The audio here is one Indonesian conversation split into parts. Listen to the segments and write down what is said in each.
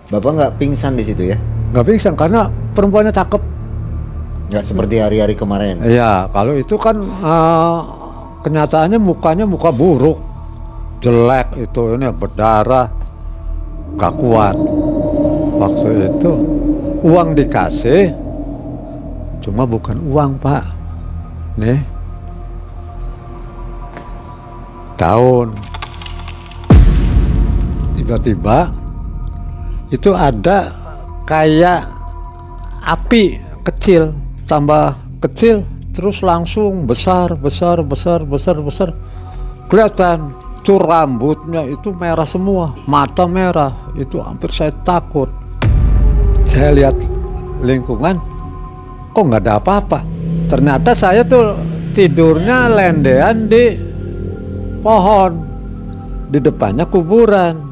Bapak nggak pingsan di situ ya? Nggak pingsan karena perempuannya cakep. Nggak seperti hari-hari kemarin. Iya, kalau itu kan kenyataannya mukanya muka buruk, jelek itu, ini berdarah, gak kuat. Waktu itu uang dikasih, cuma bukan uang Pak. Nih, daun. Tiba-tiba itu ada kayak api kecil, tambah kecil, terus langsung besar. Kelihatan tuh rambutnya itu merah semua, mata merah, itu hampir saya takut. Saya lihat lingkungan, kok nggak ada apa-apa. Ternyata saya tuh tidurnya lendean di pohon, di depannya kuburan.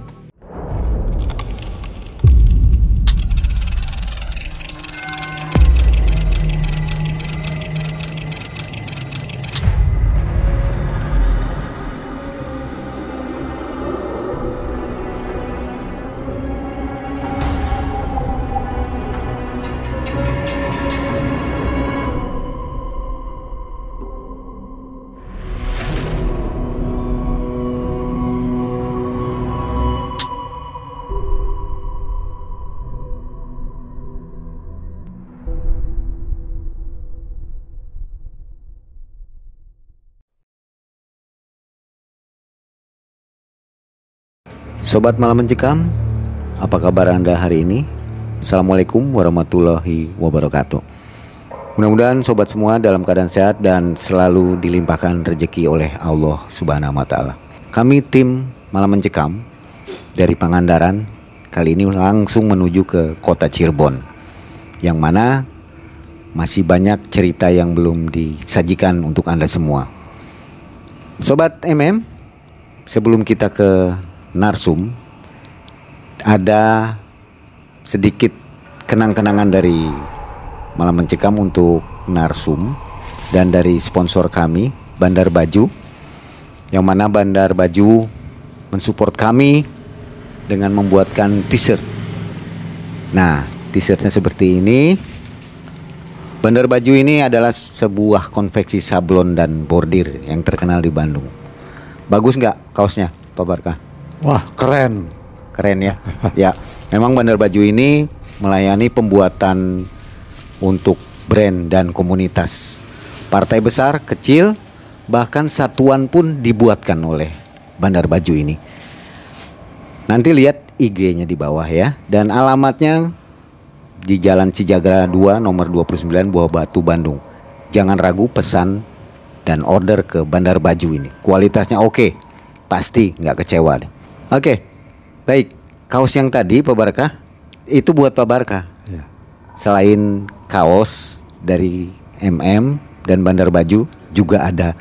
Sobat Malam Mencekam, apa kabar Anda hari ini? Assalamualaikum warahmatullahi wabarakatuh. Mudah-mudahan sobat semua dalam keadaan sehat dan selalu dilimpahkan rezeki oleh Allah Subhanahu wa Ta'ala. Kami tim Malam Mencekam dari Pangandaran kali ini langsung menuju ke kota Cirebon, yang mana masih banyak cerita yang belum disajikan untuk Anda semua. Sobat MM, sebelum kita ke narsum, ada sedikit kenang-kenangan dari Malam Mencekam untuk narsum dan dari sponsor kami, Bandar Baju, yang mana Bandar Baju mensupport kami dengan membuatkan t-shirt. Nah, t-shirtnya seperti ini. Bandar Baju ini adalah sebuah konveksi sablon dan bordir yang terkenal di Bandung. Bagus nggak kaosnya, Pak Barkah? Wah, keren. Keren ya. Ya, memang Bandar Baju ini melayani pembuatan untuk brand dan komunitas. Partai besar, kecil, bahkan satuan pun dibuatkan oleh Bandar Baju ini. Nanti lihat IG-nya di bawah ya. Dan alamatnya di Jalan Cijagra 2 nomor 29 Buah Batu, Bandung. Jangan ragu pesan dan order ke Bandar Baju ini. Kualitasnya oke. Pasti nggak kecewa nih. Oke, baik. Kaos yang tadi Pak Barkah itu buat Pak Barkah. Ya. Selain kaos dari MM dan Bandar Baju, juga ada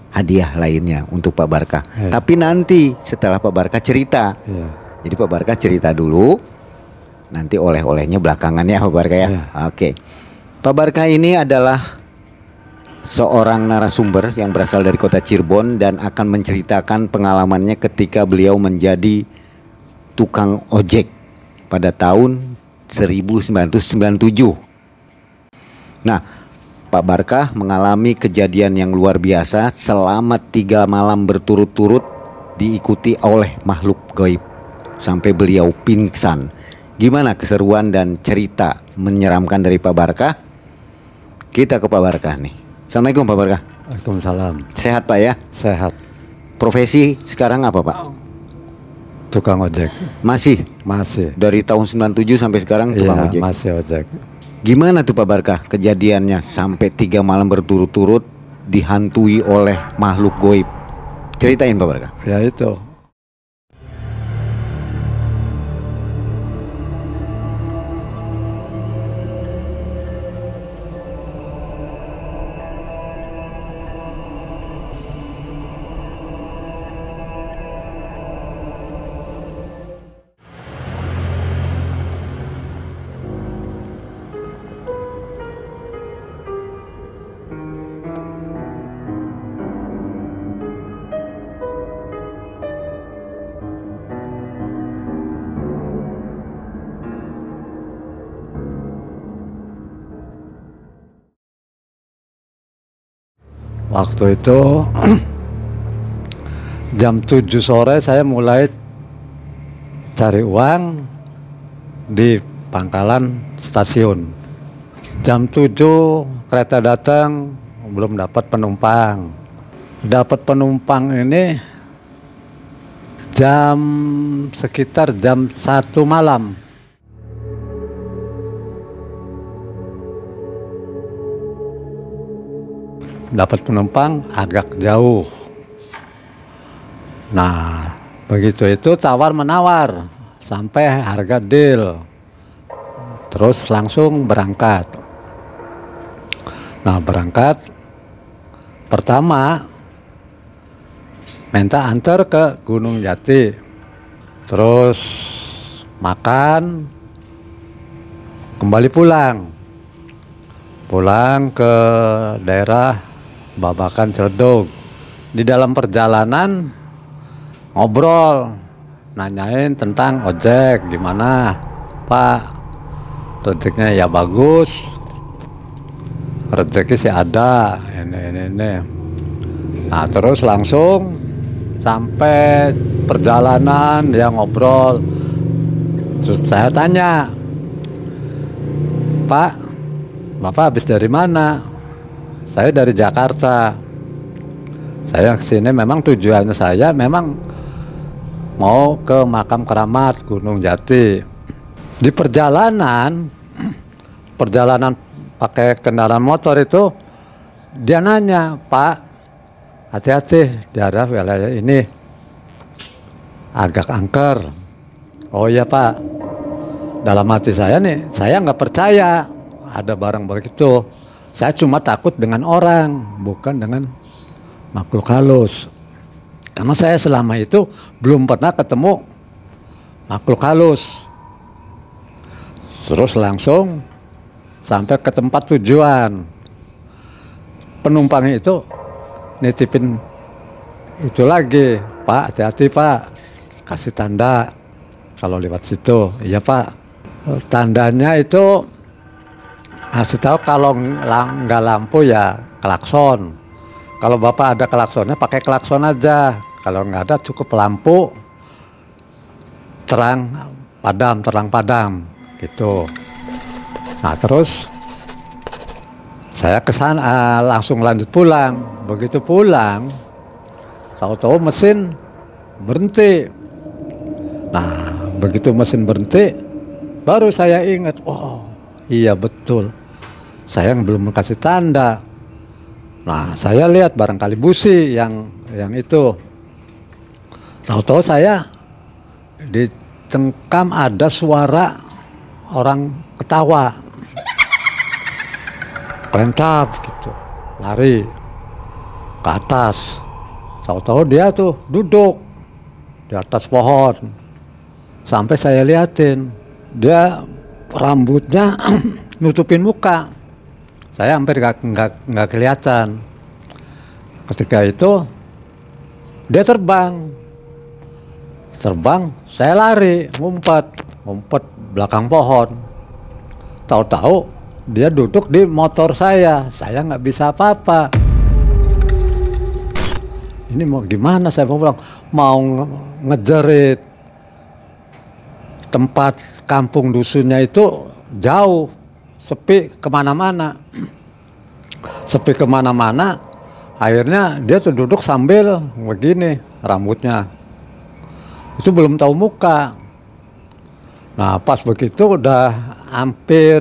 hadiah lainnya untuk Pak Barkah. Ya. Tapi nanti setelah Pak Barkah cerita. Ya. Jadi Pak Barkah cerita dulu, nanti oleh-olehnya belakangan ya Pak Barkah ya. Ya. Oke. Pak Barkah ini adalah seorang narasumber yang berasal dari kota Cirebon dan akan menceritakan pengalamannya ketika beliau menjadi tukang ojek pada tahun 1997. Nah, Pak Barkah mengalami kejadian yang luar biasa selama 3 malam berturut-turut diikuti oleh makhluk gaib sampai beliau pingsan. Gimana keseruan dan cerita menyeramkan dari Pak Barkah? Kita ke Pak Barkah nih. Assalamualaikum Pak Barkah. Waalaikumsalam. Sehat Pak ya? Sehat. Profesi sekarang apa Pak? Tukang ojek. Masih? Masih. Dari tahun 97 sampai sekarang tukang ojek? Masih ojek. Gimana tuh Pak Barkah kejadiannya sampai 3 malam berturut-turut dihantui oleh makhluk gaib? Ceritain Pak Barkah. Ya itu. Waktu itu jam 7 sore saya mulai cari uang di pangkalan stasiun. Jam 7 kereta datang, belum dapat penumpang. Dapat penumpang ini sekitar jam 1 malam. Dapat penumpang agak jauh. Nah, begitu itu tawar-menawar sampai harga deal. Terus langsung berangkat. Nah, berangkat pertama minta antar ke Gunung Jati. Terus makan, kembali pulang ke daerah Babakan Ciledug. Di dalam perjalanan ngobrol, nanyain tentang ojek, gimana Pak, rezekinya ya bagus, rezeki sih ada, ini. Nah terus langsung sampai perjalanan dia ngobrol, terus saya tanya, Pak, Bapak habis dari mana? Saya dari Jakarta. Saya kesini memang tujuannya saya memang mau ke makam keramat Gunung Jati. Di perjalanan pakai kendaraan motor itu dia nanya, Pak, hati-hati di arah wilayah ini agak angker. Oh iya Pak. Dalam hati saya nih, saya nggak percaya ada barang begitu. Saya cuma takut dengan orang, bukan dengan makhluk halus. Karena saya selama itu belum pernah ketemu makhluk halus. Terus langsung sampai ke tempat tujuan. Penumpangnya itu nitipin itu lagi, Pak, hati-hati Pak, kasih tanda kalau lewat situ. Iya Pak. Tandanya itu kasih tahu kalau nggak lampu ya klakson. Kalau Bapak ada klaksonnya pakai klakson aja. Kalau nggak ada cukup lampu terang padam gitu. Nah terus saya kesana langsung lanjut pulang. Begitu pulang, tahu-tahu mesin berhenti. Nah begitu mesin berhenti, baru saya ingat, oh iya betul. Saya belum kasih tanda. Nah, saya lihat barangkali busi yang itu. Tahu-tahu saya dicengkam ada suara orang ketawa. Kelentap gitu. Lari ke atas. Tahu-tahu dia tuh duduk di atas pohon. Sampai saya liatin, dia rambutnya nutupin muka. Saya hampir nggak kelihatan. Ketika itu dia terbang, saya lari, ngumpet belakang pohon. Tahu-tahu dia duduk di motor saya nggak bisa apa-apa. Ini mau gimana? Saya mau pulang, mau ngejerit. Tempat kampung dusunnya itu jauh, sepi kemana-mana. Akhirnya dia tuh duduk sambil begini rambutnya. Itu belum tahu muka. Nah pas begitu udah hampir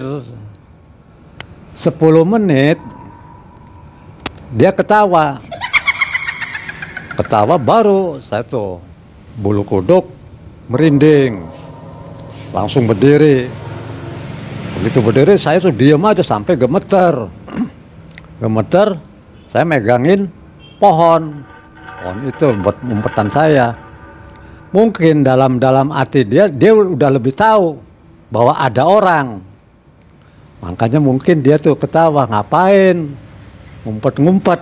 10 menit dia ketawa baru saya tuh bulu kuduk merinding, langsung berdiri. Begitu berdiri saya tuh diam aja sampai gemeter, saya megangin pohon itu buat umpetan saya. Mungkin dalam hati dia udah lebih tahu bahwa ada orang, makanya mungkin dia tuh ketawa, ngapain ngumpet.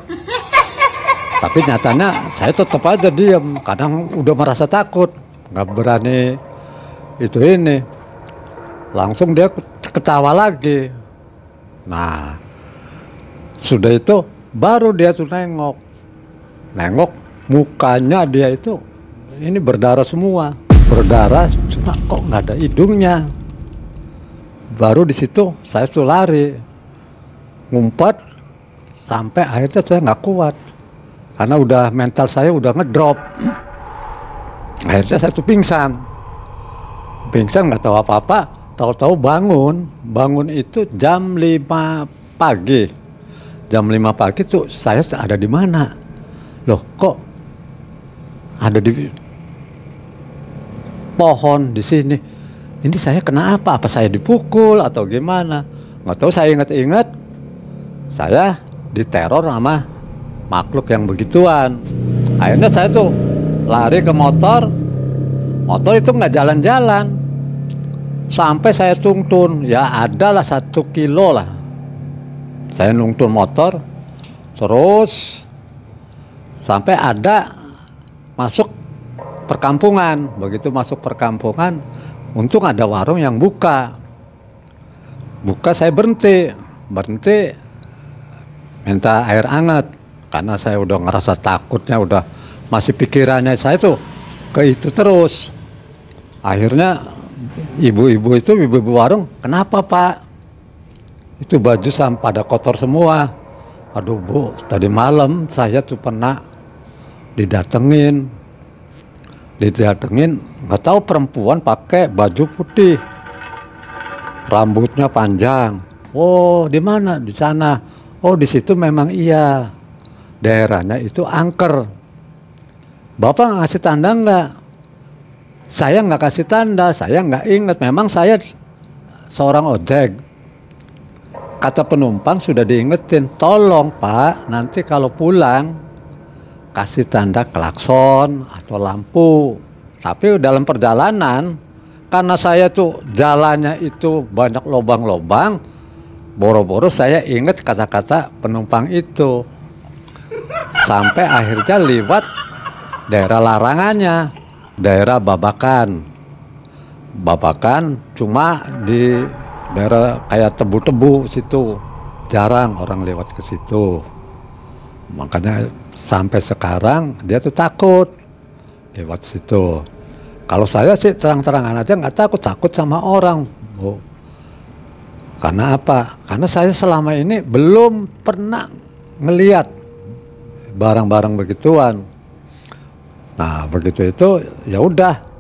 Tapi nyatanya saya tetap aja diam, kadang udah merasa takut, nggak berani ini. Langsung dia ketawa lagi. Nah sudah itu Baru dia tuh nengok mukanya dia itu ini berdarah semua, berdarah cuma kok nggak ada hidungnya. Baru di situ saya tuh lari, ngumpet sampai akhirnya saya nggak kuat karena udah mental saya udah ngedrop. Akhirnya saya tuh pingsan nggak tahu apa-apa. Tahu-tahu bangun itu jam 5 pagi. Jam 5 pagi tuh saya ada di mana? Loh, kok ada di pohon di sini? Ini saya kena apa? Apa saya dipukul atau gimana? Nggak tahu, saya ingat-ingat saya diteror sama makhluk yang begituan. Akhirnya saya tuh lari ke motor itu nggak jalan-jalan. Sampai saya tuntun, ya adalah 1 kilo lah. Saya nuntun motor, terus sampai ada masuk perkampungan. Begitu masuk perkampungan, untung ada warung yang buka. Saya berhenti, minta air hangat. Karena saya udah ngerasa takutnya, udah masih pikirannya saya tuh ke itu terus. Akhirnya ibu-ibu warung, kenapa Pak? Itu baju sampai pada kotor semua. Aduh Bu, tadi malam saya tuh pernah didatengin, nggak tahu perempuan pakai baju putih, rambutnya panjang. Oh, di mana? Di sana. Oh, di situ memang iya. Daerahnya itu angker. Bapak ngasih tanda nggak? Saya nggak kasih tanda, saya nggak ingat. Memang saya seorang ojek. Kata penumpang sudah diingetin, tolong Pak, nanti kalau pulang kasih tanda klakson atau lampu. Tapi dalam perjalanan, karena saya tuh jalannya itu banyak lobang-lobang, boro-boro saya ingat kata-kata penumpang itu. Sampai akhirnya lewat daerah larangannya, daerah Babakan cuma di daerah kayak tebu-tebu situ, jarang orang lewat ke situ. Makanya sampai sekarang dia tuh takut lewat situ. Kalau saya sih terang-terangan aja nggak takut sama orang, Bu. Karena apa? Karena saya selama ini belum pernah ngelihat barang-barang begituan. Nah, begitu itu ya udah.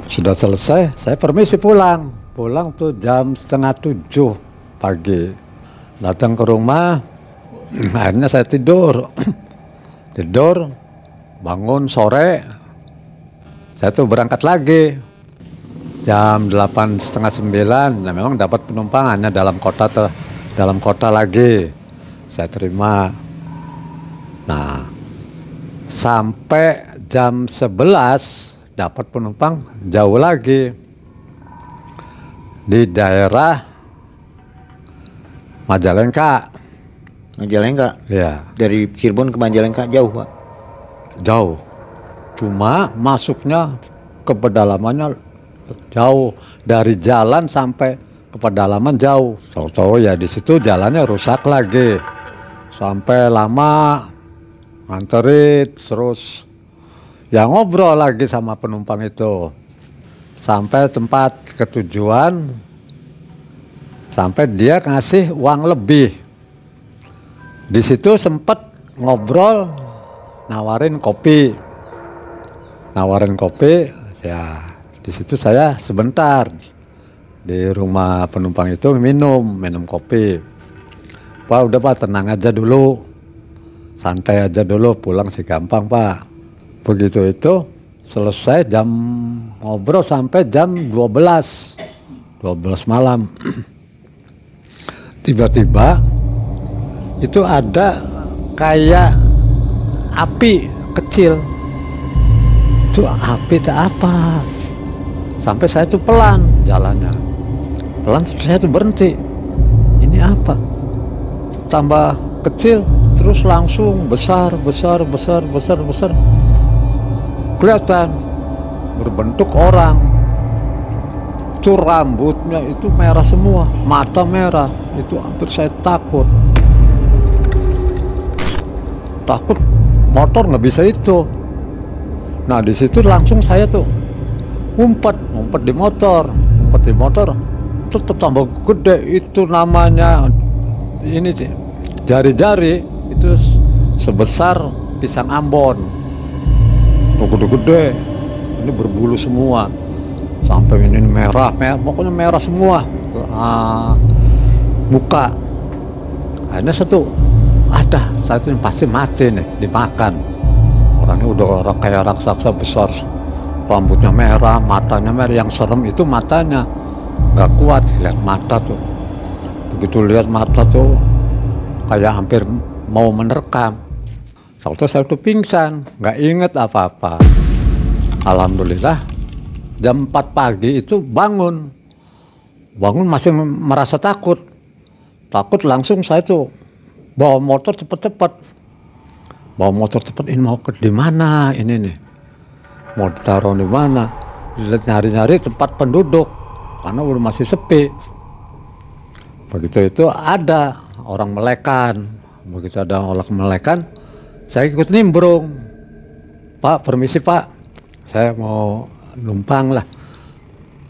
Sudah selesai, saya permisi pulang. Pulang tuh jam 6:30 pagi. Datang ke rumah, akhirnya saya tidur. Bangun sore, saya tuh berangkat lagi. Jam 8:30, 9, nah memang dapat penumpang hanya dalam kota lagi. Saya terima. Nah, sampai jam 11 dapat penumpang jauh lagi di daerah Majalengka. Ya. Dari Cirebon ke Majalengka jauh Pak? Jauh. Cuma masuknya ke pedalamannya jauh. Dari jalan sampai ke pedalaman jauh. Tahu-tahu ya di situ jalannya rusak lagi. Sampai lama nganterin terus. Ya ngobrol lagi sama penumpang itu. Sampai tempat ketujuan. Sampai dia ngasih uang lebih. Di situ sempat ngobrol, nawarin kopi. Ya di situ saya sebentar di rumah penumpang itu minum kopi. Pak udah Pak, tenang aja dulu, santai aja dulu, pulang sih gampang Pak. Begitu itu selesai jam ngobrol sampai jam 12 malam. Tiba-tiba itu ada kayak api kecil. Itu api tak apa. Sampai saya tuh pelan jalannya. Pelan saya tuh berhenti. Ini apa? Tambah kecil terus langsung besar. Kelihatan berbentuk orang. Itu rambutnya itu merah semua, mata merah. Itu hampir saya takut. takut motor nggak bisa itu. Nah di situ langsung saya tuh ngumpet di motor, tetap tambah gede itu namanya. Ini sih jari-jari itu sebesar pisang Ambon, tuh gede-gede, ini berbulu semua, sampai ini merah, pokoknya merah semua, muka. Akhirnya satu ini pasti mati nih, dimakan. Orangnya udah orang kayak raksasa besar, rambutnya merah, matanya merah. Yang serem itu matanya, nggak kuat lihat mata tuh. Begitu lihat mata tuh kayak hampir mau menerkam. Waktu saya tuh pingsan, nggak inget apa-apa. Alhamdulillah jam 4 pagi itu bangun masih merasa takut langsung saya tuh bawa motor cepet, ini mau ke di mana ini nih, mau ditaruh di mana, nyari tempat penduduk karena udah masih sepi. Begitu itu ada orang melekan, saya ikut nimbrung. Pak, permisi Pak, saya mau numpang lah,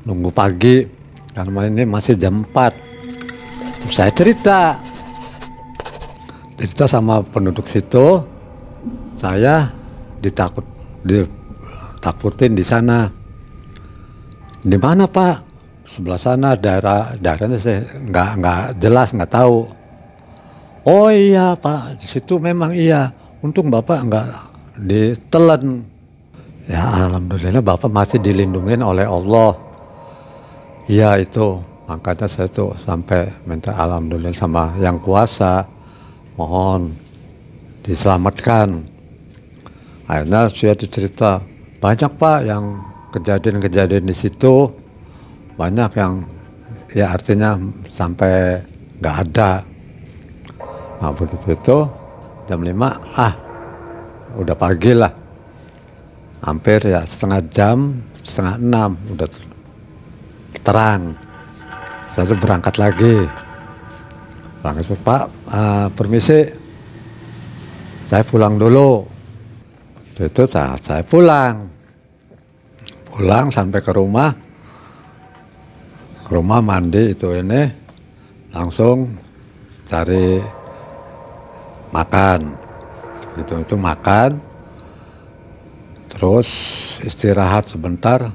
nunggu pagi karena ini masih jam 4. Terus saya cerita sama penduduk situ, saya ditakutin di sana. Di mana Pak? Sebelah sana, daerahnya saya nggak jelas, nggak tahu. Oh iya Pak, di situ memang iya. Untung Bapak nggak ditelan. Ya alhamdulillah Bapak masih dilindungin oleh Allah. Iya itu, makanya saya tuh sampai minta alhamdulillah sama yang kuasa, mohon diselamatkan. Akhirnya saya dicerita banyak Pak yang kejadian-kejadian di situ. Banyak yang ya artinya sampai nggak ada. Nah begitu itu jam 5, udah pagi lah, hampir ya setengah 6 udah terang. Saya tuh berangkat lagi. Pak, permisi, saya pulang dulu. Itu saya pulang sampai ke rumah mandi ini, langsung cari makan. Itu makan, terus istirahat sebentar,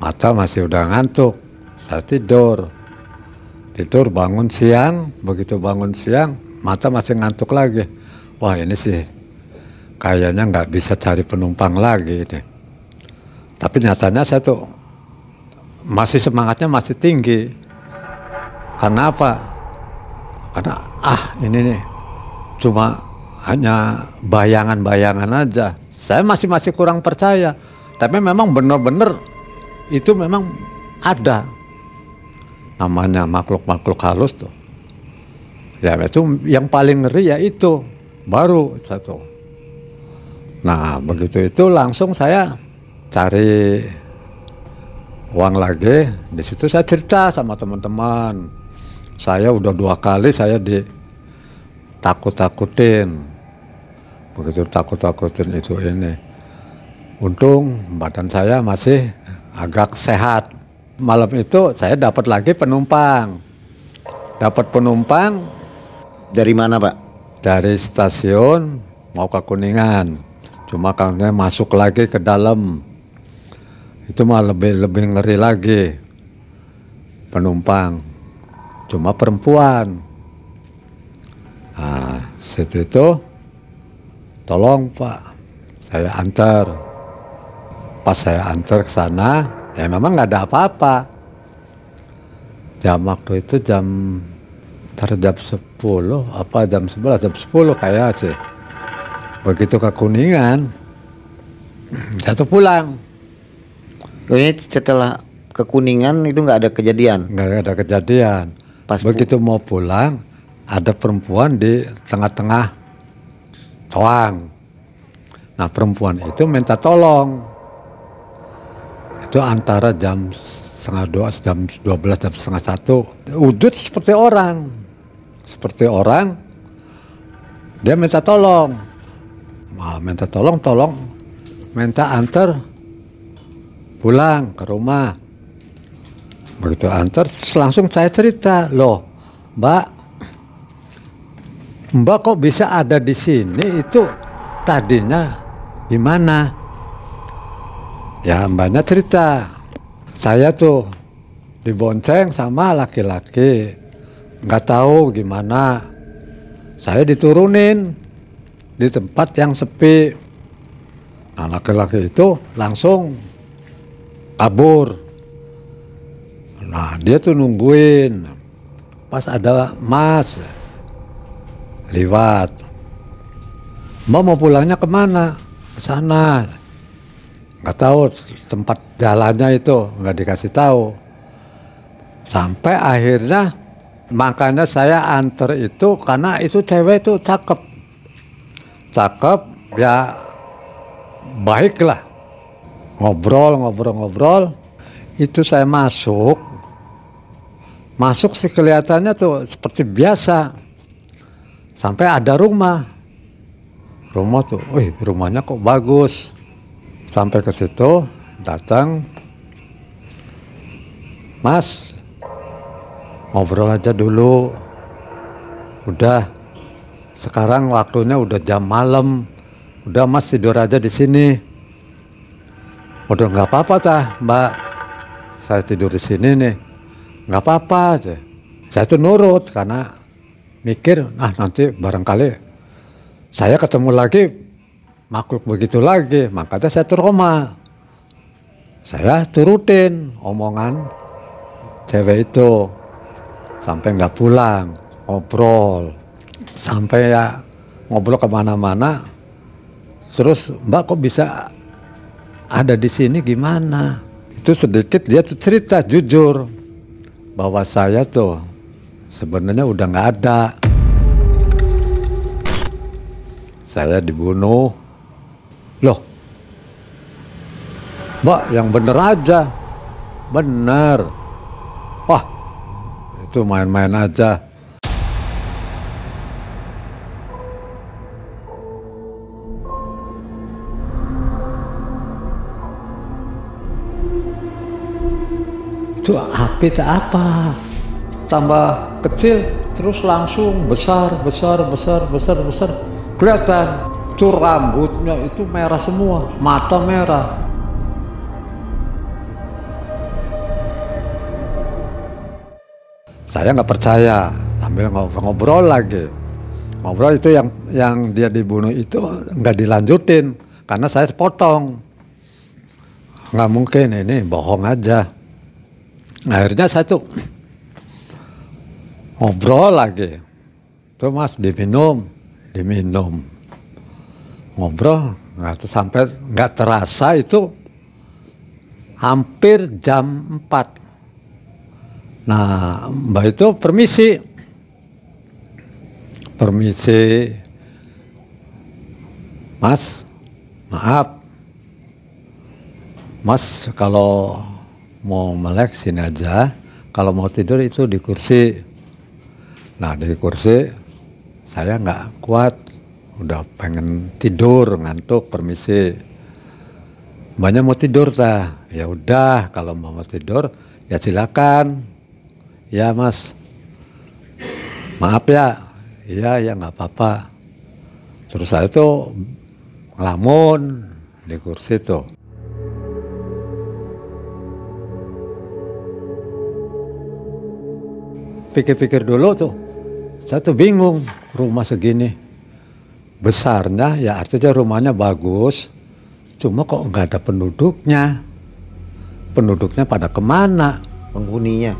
mata masih udah ngantuk, saya tidur bangun siang. Begitu bangun siang mata masih ngantuk lagi. Wah ini sih kayaknya nggak bisa cari penumpang lagi ini. Tapi nyatanya saya tuh masih semangatnya masih tinggi. Karena apa? Karena ini nih cuma hanya bayangan-bayangan aja. Saya masih kurang percaya. Tapi memang benar-benar itu memang ada namanya makhluk-makhluk halus tuh. Ya itu yang paling ngeri ya itu baru satu. Nah begitu itu langsung saya cari uang lagi. Di situ saya cerita sama teman-teman. Saya udah 2 kali saya ditakut-takutin. Begitu takut-takutin itu ini. Untung badan saya masih agak sehat. Malam itu saya dapat lagi penumpang. Dari mana Pak? Dari stasiun mau ke Kuningan. Cuma karena masuk lagi ke dalam. Itu mah lebih ngeri lagi. Penumpang cuma perempuan. Nah, situ itu tolong Pak, saya antar. Pas saya antar ke sana, ya memang nggak ada apa-apa. Jam waktu itu jam 10 apa jam 11, jam 10 kayak sih. Begitu ke Kuningan, jatuh pulang. Ini setelah ke Kuningan itu nggak ada kejadian? Nggak ada kejadian. Pas begitu mau pulang, ada perempuan di tengah-tengah toang. Nah perempuan itu minta tolong. Itu antara jam 11:30, jam 12, jam 11:30. Wujud seperti orang. Dia minta tolong. Minta tolong, minta antar pulang ke rumah. Begitu antar, langsung saya cerita, loh, Mbak kok bisa ada di sini, itu tadinya gimana? Ya Mbaknya cerita, saya tuh dibonceng sama laki-laki, nggak tahu gimana, saya diturunin di tempat yang sepi. Nah laki-laki itu langsung kabur. Nah dia tuh nungguin, pas ada Mas lewat, Mbak mau pulangnya kemana? Ke sana. Nggak tahu tempat jalannya itu, nggak dikasih tahu. Sampai akhirnya, makanya saya anter itu karena itu cewek itu cakep, ya baiklah. Ngobrol. Itu saya masuk sih kelihatannya tuh seperti biasa. Sampai ada rumah tuh, rumahnya kok bagus. Sampai ke situ, datang, Mas, ngobrol aja dulu. Udah, sekarang waktunya udah jam malam. Udah Mas tidur aja di sini. Udah nggak apa-apa Mbak, saya tidur di sini nih, nggak apa-apa aja. Saya tuh nurut karena mikir, nanti barangkali saya ketemu lagi makhluk begitu lagi, makanya saya trauma. Saya turutin omongan cewek itu sampai nggak pulang, ngobrol sampai ya ngobrol kemana-mana. Terus Mbak kok bisa ada di sini gimana? Itu sedikit dia tuh cerita jujur bahwa saya tuh sebenarnya udah nggak ada. Saya dibunuh. Loh, Mbak yang bener aja, bener. Wah, itu main-main aja. Itu api apa? Tambah kecil, terus langsung besar. Kelihatan itu rambutnya itu merah semua, mata merah. Saya nggak percaya, sambil ngobrol lagi. Ngobrol itu yang dia dibunuh itu nggak dilanjutin karena saya potong. Nggak mungkin, ini bohong aja. Akhirnya saya tuh ngobrol lagi. Tuh Mas diminum. Ngobrol, sampai nggak terasa itu hampir jam 4. Nah Mbak itu permisi, Mas, maaf, Mas kalau mau melek sini aja, kalau mau tidur itu di kursi. Nah di kursi saya nggak kuat, udah pengen tidur, ngantuk, permisi. Mbaknya mau tidur ya udah, kalau mau tidur ya silakan. Ya Mas, maaf ya, iya nggak apa-apa. Terus saya tuh ngelamun di kursi tuh. Pikir-pikir dulu tuh, saya tuh bingung, rumah segini besarnya, ya artinya rumahnya bagus, cuma kok nggak ada penduduknya. Penduduknya pada kemana? Penghuninya.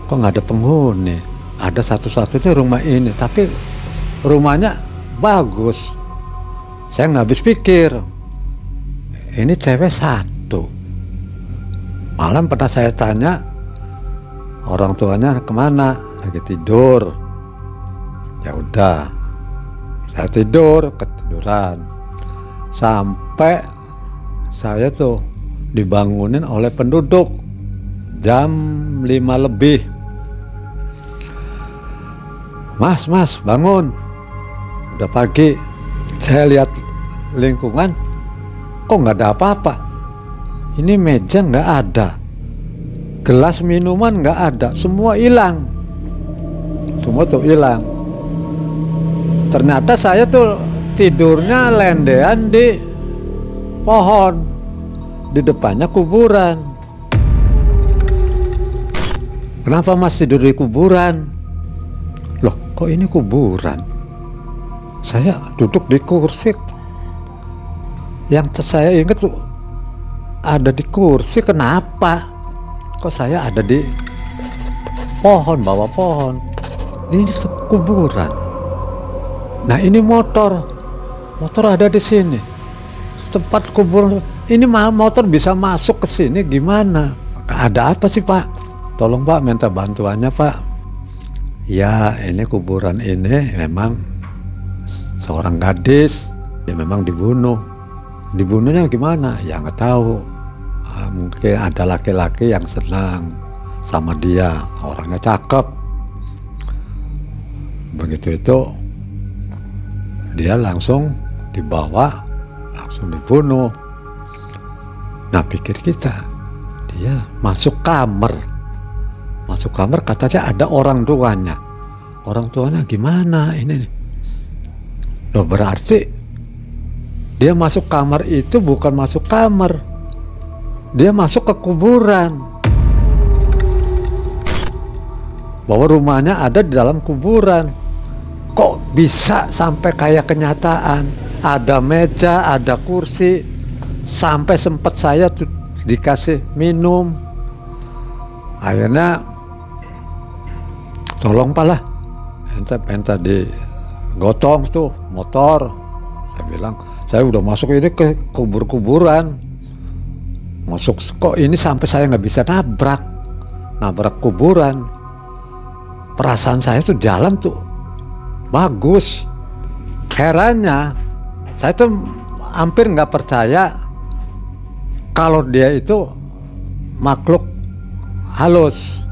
Kok nggak ada penghuni? Ada satu-satunya rumah ini, tapi rumahnya bagus. Saya nggak habis pikir, ini cewek satu. Malam pernah saya tanya, orang tuanya kemana? Lagi tidur. Ya udah, saya ketiduran. Sampai saya tuh dibangunin oleh penduduk jam 5 lebih. Mas, bangun. Udah pagi. Saya lihat lingkungan, kok nggak ada apa-apa. Ini meja nggak ada, gelas minuman nggak ada, semua hilang. Semua tuh hilang. Ternyata saya tuh tidurnya lendean di pohon, di depannya kuburan. Kenapa Mas tidur di kuburan? Loh, kok ini kuburan? Saya duduk di kursi. Yang saya ingat tuh ada di kursi, kenapa? Kok saya ada di pohon, bawah pohon? Ini tuh kuburan. Nah ini motor ada di sini. Tempat kuburan. Ini motor bisa masuk ke sini gimana? Ada apa sih Pak? Tolong Pak, minta bantuannya Pak. Ya ini kuburan ini memang seorang gadis, ya memang dibunuh. Dibunuhnya gimana? Ya nggak tahu. Mungkin ada laki-laki yang senang sama dia, orangnya cakep. Begitu itu, dia langsung dibawa, langsung dibunuh. Nah pikir kita, dia masuk kamar. Masuk kamar katanya ada orang tuanya. Orang tuanya gimana ini nih? Loh berarti dia masuk kamar itu bukan masuk kamar, dia masuk ke kuburan. Bahwa rumahnya ada di dalam kuburan. Kok bisa sampai kayak kenyataan? Ada meja, ada kursi, sampai sempat saya tuh dikasih minum. Akhirnya tolong Pak lah, ente digotong tuh motor. Saya bilang, saya udah masuk ini ke kuburan. Masuk kok ini sampai saya nggak bisa nabrak kuburan. Perasaan saya tuh jalan tuh bagus. Herannya saya tuh hampir nggak percaya kalau dia itu makhluk halus.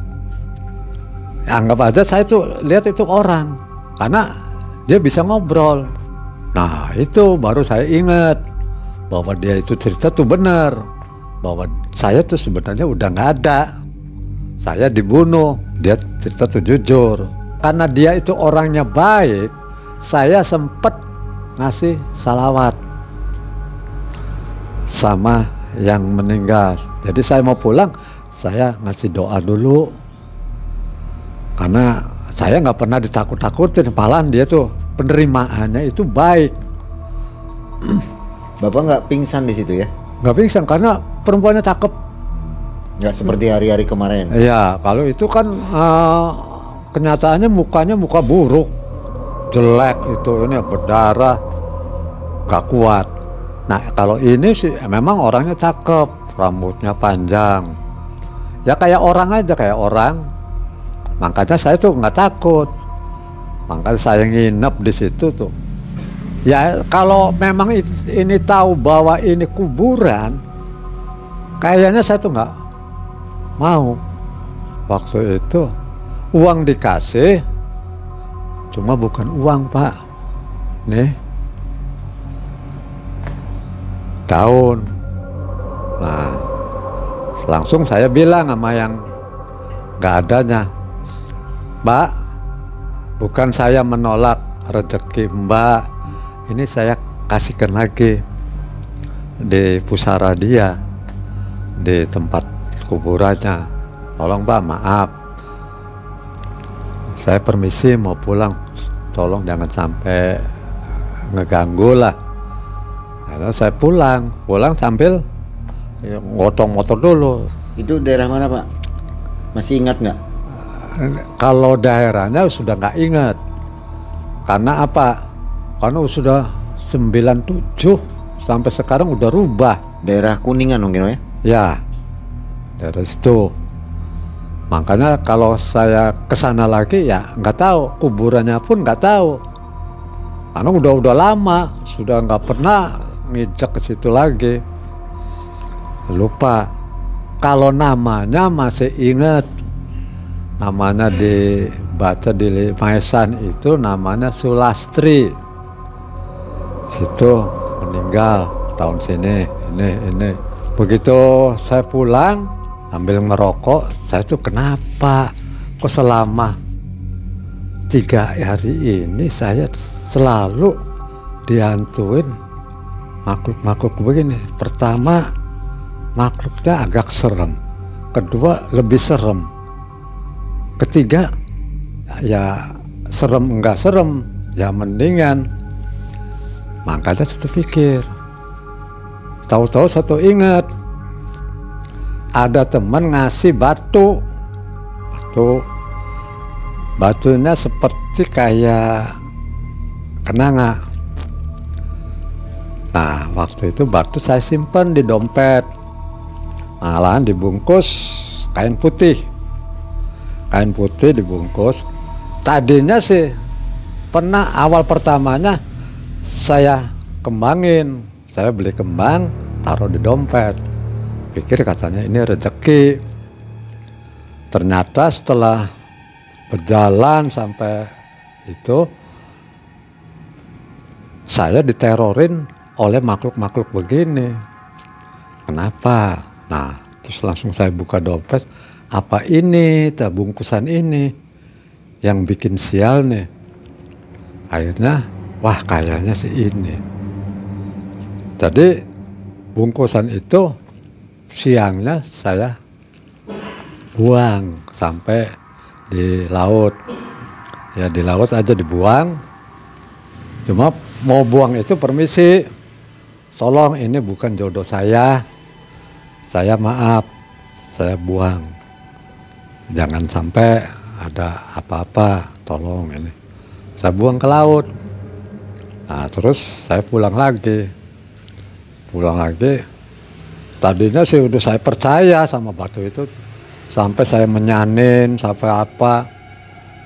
Anggap aja saya tuh lihat itu orang, karena dia bisa ngobrol. Nah itu baru saya ingat bahwa dia itu cerita tuh benar, bahwa saya tuh sebenarnya udah nggak ada, saya dibunuh. Dia cerita tuh jujur. Karena dia itu orangnya baik, saya sempet ngasih salawat sama yang meninggal. Jadi saya mau pulang, saya ngasih doa dulu, karena saya nggak pernah ditakut-takutin. Malahan dia tuh penerimaannya itu baik. Bapak nggak pingsan di situ ya? Nggak pingsan karena perempuannya cakep. Nggak seperti hari-hari kemarin. Iya, kalau itu kan kenyataannya mukanya muka buruk, jelek itu, ini berdarah, gak kuat. Nah kalau ini sih memang orangnya cakep, rambutnya panjang, ya kayak orang aja, kayak orang. Makanya saya tuh nggak takut, makanya saya nginep di situ tuh. Ya kalau memang ini tahu bahwa ini kuburan, kayaknya saya tuh nggak mau. Waktu itu uang dikasih, cuma bukan uang Pak, nih daun. Nah langsung saya bilang sama yang nggak adanya, Mbak, bukan saya menolak rezeki Mbak, ini saya kasihkan lagi di pusara dia, di tempat kuburannya. Tolong Mbak, maaf, saya permisi mau pulang, tolong jangan sampai ngeganggu lah. Lalu saya pulang sambil ngotong motor dulu. Itu daerah mana Pak? Masih ingat nggak? Kalau daerahnya sudah nggak ingat. Karena apa? Karena sudah 97 sampai sekarang udah rubah. Daerah Kuningan mungkin ya? Ya, dari situ. Makanya kalau saya kesana lagi ya nggak tahu, kuburannya pun nggak tahu. Karena udah lama, sudah nggak pernah ngijak ke situ lagi. Lupa. Kalau namanya masih ingat, namanya di baca di Maesan itu namanya Sulastri. Situ meninggal tahun sini, ini. Begitu saya pulang sambil ngerokok, saya tuh kenapa kok selama 3 hari ini saya selalu dihantuin makhluk-makhluk begini. Pertama, makhluknya agak serem. Kedua, lebih serem. Ketiga, ya serem enggak serem, ya mendingan. Makanya satu pikir, tahu-tahu satu ingat, ada teman ngasih batunya seperti kayak kenanga. Nah, waktu itu batu saya simpan di dompet, malahan dibungkus kain putih dibungkus. Tadinya sih pernah awal pertamanya saya kembangin, saya beli kembang taruh di dompet, pikir katanya ini rezeki. Ternyata setelah berjalan sampai itu, saya diterorin oleh makhluk-makhluk begini. Kenapa? Nah, terus langsung saya buka dompet, apa ini, bungkusan ini yang bikin sial nih. Akhirnya, wah kayaknya sih ini. Jadi bungkusan itu siangnya saya buang sampai di laut. Ya di laut aja dibuang. Cuma mau buang itu permisi, tolong ini bukan jodoh saya maaf, saya buang. Jangan sampai ada apa-apa, tolong ini. Saya buang ke laut. Nah terus saya pulang lagi. Tadinya sih udah saya percaya sama batu itu, sampai saya menyanin, sampai apa.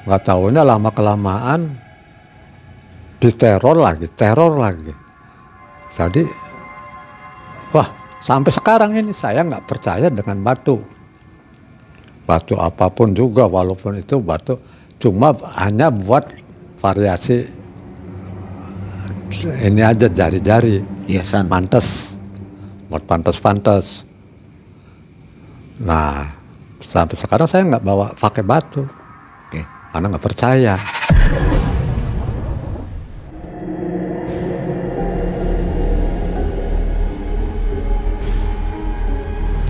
Nggak tahunya lama-kelamaan diteror lagi. Jadi, wah sampai sekarang ini saya nggak percaya dengan batu. Batu apapun juga, walaupun itu batu cuma hanya buat variasi ini aja, jari-jari, hiasan, pantas, buat pantas. Nah, sampai sekarang saya nggak bawa pakai batu, karena nggak percaya.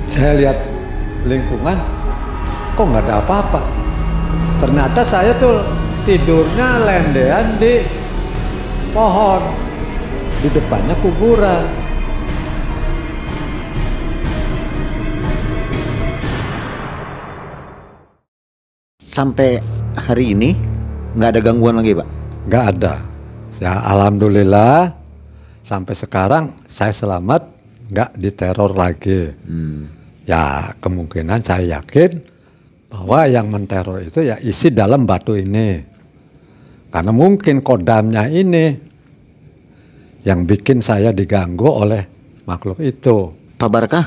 Saya lihat lingkungan, kok nggak ada apa-apa. Ternyata saya tuh tidurnya lendean di pohon, di depannya kuburan. Sampai hari ini nggak ada gangguan lagi, Pak? Nggak ada. Ya alhamdulillah sampai sekarang saya selamat, nggak diteror lagi. Ya kemungkinan saya yakin bahwa yang menteror itu ya isi dalam batu ini. Karena mungkin kodamnya ini yang bikin saya diganggu oleh makhluk itu. Pak Barkah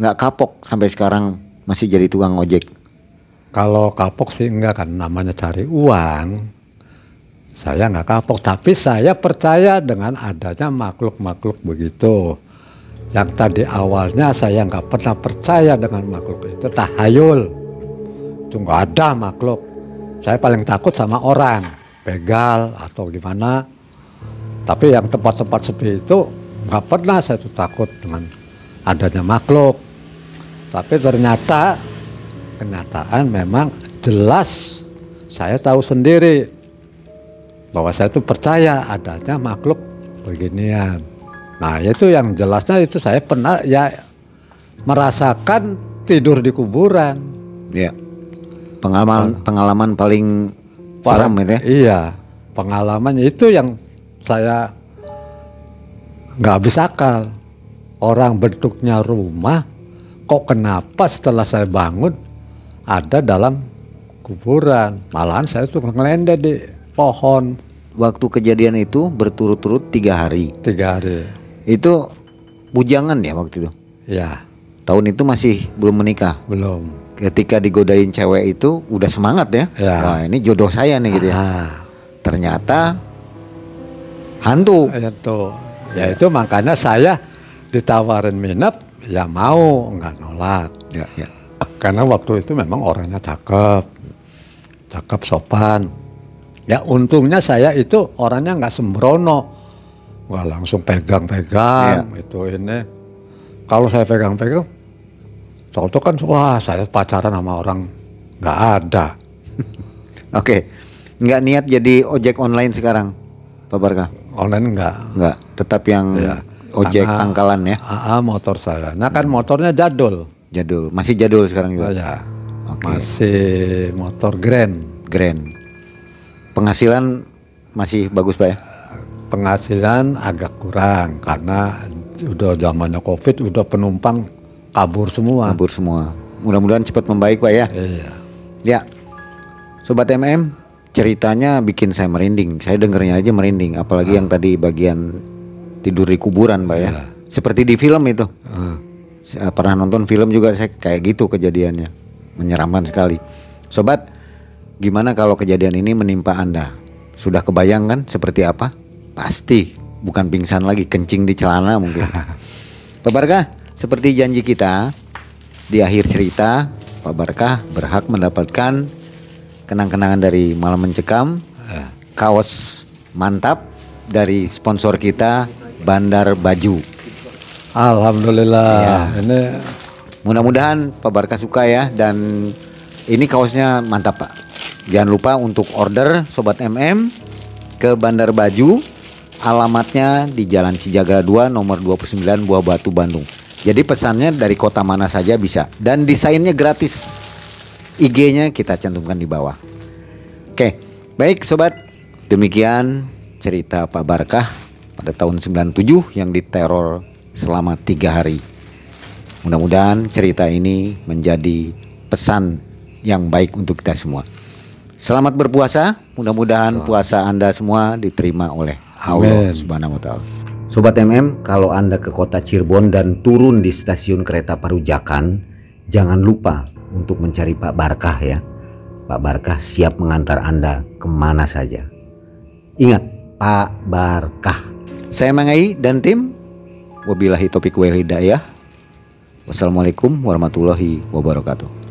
nggak kapok sampai sekarang masih jadi tukang ojek? Kalau kapok sih enggak, kan namanya cari uang. Saya nggak kapok, tapi saya percaya dengan adanya makhluk-makhluk begitu. Yang tadi awalnya saya nggak pernah percaya dengan makhluk itu, tahayul. Itu nggak ada makhluk. Saya paling takut sama orang, begal atau gimana. Tapi yang tempat-tempat seperti itu nggak pernah saya tuh takut dengan adanya makhluk. Tapi ternyata kenyataan memang jelas, saya tahu sendiri bahwa saya tuh percaya adanya makhluk beginian. Nah itu yang jelasnya itu saya pernah ya merasakan tidur di kuburan. Ya, pengalaman paling seram itu ya? Iya, pengalamannya itu yang saya nggak habis akal. Orang bentuknya rumah, kok kenapa setelah saya bangun ada dalam kuburan? Malahan saya tuh ngelendek di pohon. Waktu kejadian itu berturut-turut 3 hari. 3 hari. Itu bujangan ya waktu itu? Ya. Tahun itu masih belum menikah? Belum. ketika digodain cewek itu udah semangat ya. Wah, ini jodoh saya nih gitu ya. Ternyata hantu. Ya itu makanya saya ditawarin minap ya mau, nggak nolak. Ya. Karena waktu itu memang orangnya cakep sopan. Ya untungnya saya itu orangnya nggak sembrono, nggak langsung pegang-pegang itu ini. Kalau saya pegang-pegang, tahu-tahu kan wah saya pacaran sama orang nggak ada. Oke, nggak niat jadi ojek online sekarang, Pak Barkah? Online Nggak, tetap yang ojek pangkalan ya? Motor saya. Nah kan motornya jadul. Masih jadul sekarang juga? Ya, masih motor Grand. Penghasilan masih bagus Pak ya? Penghasilan agak kurang karena udah zamannya COVID, udah penumpang kabur semua. Mudah-mudahan cepat membaik Pak ya? Iya. Ya, Sobat MM, ceritanya bikin saya merinding. Saya dengernya aja merinding, apalagi yang tadi bagian tidur di kuburan Pak ya. Seperti di film itu. Saya pernah nonton film juga, saya kayak gitu kejadiannya. Menyeramkan sekali. Sobat, gimana kalau kejadian ini menimpa Anda? Sudah kebayang kan seperti apa? Pasti bukan pingsan lagi, kencing di celana mungkin. Pak Barkah, seperti janji kita, di akhir cerita Pak Barkah berhak mendapatkan kenang-kenangan dari Malam Mencekam, kaos mantap dari sponsor kita, Bandar Baju. Alhamdulillah. Ya. Ini Mudah-mudahan Pak Barkah suka ya, dan ini kaosnya mantap Pak. Jangan lupa untuk order Sobat MM ke Bandar Baju. Alamatnya di Jalan Cijaga 2 nomor 29 Buah Batu Bandung. Jadi pesannya dari kota mana saja bisa, dan desainnya gratis. IG-nya kita cantumkan di bawah. Oke, baik Sobat. Demikian cerita Pak Barkah pada tahun 97 yang diteror selama 3 hari. Mudah-mudahan cerita ini menjadi pesan yang baik untuk kita semua. Selamat berpuasa. Mudah-mudahan puasa Anda semua diterima oleh Allah Subhanahu wa Ta'ala. Sobat MM, kalau Anda ke kota Cirebon dan turun di stasiun kereta Parujakan, jangan lupa untuk mencari Pak Barkah ya. Pak Barkah siap mengantar Anda kemana saja. Ingat, Pak Barkah. Saya Mangai dan tim, wabillahi taufiq wal hidayah. Wassalamualaikum warahmatullahi wabarakatuh.